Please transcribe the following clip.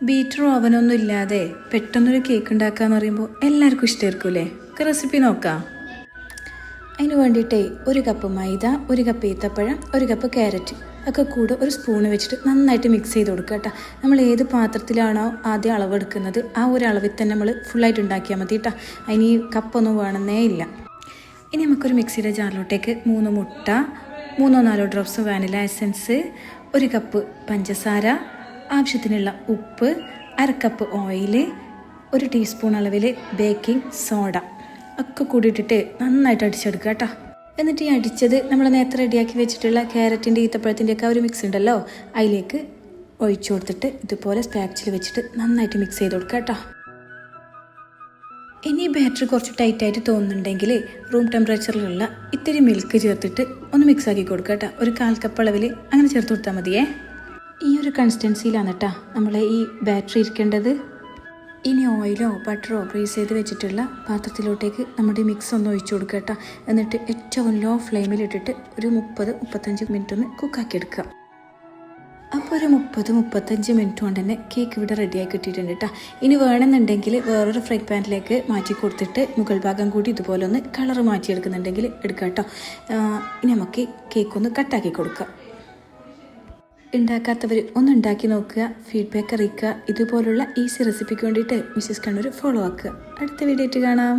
ബീറ്ററും ഓവനൊന്നും ഇല്ലാതെ പെട്ടെന്നൊരു കേക്ക് ഉണ്ടാക്കാന്ന് പറയുമ്പോൾ എല്ലാവർക്കും ഇഷ്ടമായിരിക്കൂലേ? റെസിപ്പി നോക്കാം. അതിന് വേണ്ടിയിട്ടേ 1 കപ്പ് മൈദ, 1 കപ്പ് ഈത്തപ്പഴം, 1 കപ്പ് ക്യാരറ്റ് ഒക്കെ കൂടെ ഒരു സ്പൂണ് വെച്ചിട്ട് നന്നായിട്ട് മിക്സ് ചെയ്ത് കൊടുക്കുക കേട്ടോ. നമ്മൾ ഏത് പാത്രത്തിലാണോ ആദ്യം അളവെടുക്കുന്നത് ആ ഒരു അളവിൽ തന്നെ നമ്മൾ ഫുള്ളായിട്ട് ഉണ്ടാക്കിയാൽ മതി കേട്ടോ. അതിന് ഈ കപ്പൊന്നും വേണമെന്നേ ഇല്ല. ഇനി നമുക്കൊരു മിക്സിയുടെ ജാറിലോട്ടേക്ക് 3 മുട്ട, 3-4 ഡ്രോപ്സ് വാനില എസൻസ്, 1 കപ്പ് പഞ്ചസാര, ആവശ്യത്തിനുള്ള ഉപ്പ്, 1/2 കപ്പ് ഓയിൽ, 1 ടീസ്പൂൺ അളവിൽ ബേക്കിംഗ് സോഡ ഒക്കെ കൂടിയിട്ടിട്ട് നന്നായിട്ട് അടിച്ചെടുക്കുക കേട്ടോ. എന്നിട്ട് ഈ അടിച്ചത് നമ്മൾ നേരത്തെ റെഡിയാക്കി വെച്ചിട്ടുള്ള ക്യാരറ്റിൻ്റെ ഈത്തപ്പഴത്തിൻ്റെ ഒക്കെ ഒരു മിക്സ് ഉണ്ടല്ലോ, അതിലേക്ക് ഒഴിച്ചു കൊടുത്തിട്ട് ഇതുപോലെ സ്പാച്ചിൽ വെച്ചിട്ട് നന്നായിട്ട് മിക്സ് ചെയ്ത് കൊടുക്കുക കേട്ടോ. ഇനി ബാറ്ററി കുറച്ച് ടൈറ്റായിട്ട് തോന്നുന്നുണ്ടെങ്കിൽ റൂം ടെമ്പറേച്ചറിലുള്ള ഇത്തിരി മിൽക്ക് ചേർത്തിട്ട് ഒന്ന് മിക്സ് ആക്കി കൊടുക്കുക കേട്ടോ. ഒരു 1/4 കപ്പ് അളവിൽ അങ്ങനെ ചേർത്ത് കൊടുത്താൽ മതിയേ. ഈ ഒരു കൺസിസ്റ്റൻസിയിലാണ് കേട്ടോ നമ്മളെ ഈ ബാറ്ററി ഇരിക്കേണ്ടത്. ഇനി ഓയിലോ ബട്ടറോ ഗ്രീസ് ചെയ്ത് വെച്ചിട്ടുള്ള പാത്രത്തിലോട്ടേക്ക് നമ്മുടെ മിക്സ് ഒന്ന് ഒഴിച്ചു കൊടുക്കുക കേട്ടോ. എന്നിട്ട് ഏറ്റവും ലോ ഫ്ലെയിമിലിട്ടിട്ട് ഒരു 30-35 മിനിറ്റ് ഒന്ന് കുക്കാക്കി എടുക്കുക. അപ്പോൾ ഒരു 30-35 മിനിറ്റ് കൊണ്ട് തന്നെ കേക്ക് ഇവിടെ റെഡിയാക്കി കിട്ടിയിട്ടുണ്ട് കേട്ടോ. ഇനി വേണമെന്നുണ്ടെങ്കിൽ വേറൊരു ഫ്രൈ പാനിലേക്ക് മാറ്റി കൊടുത്തിട്ട് മുകൾ ഭാഗം കൂടി ഇതുപോലെ ഒന്ന് കളർ മാറ്റിയെടുക്കുന്നുണ്ടെങ്കിൽ എടുക്കാം കേട്ടോ. ഇനി നമുക്ക് കേക്ക് ഒന്ന് കട്ടാക്കി കൊടുക്കാം. ഉണ്ടാക്കാത്തവർ ഒന്ന് ഉണ്ടാക്കി നോക്കുക, ഫീഡ്ബാക്ക് അറിയിക്കുക. ഇതുപോലുള്ള ഈസി റെസിപ്പിക്ക് വേണ്ടിയിട്ട് മിസ്സസ് കണ്ണൂർ ഫോളോ ആക്കുക. അടുത്ത വീഡിയോ ആയിട്ട് കാണാം.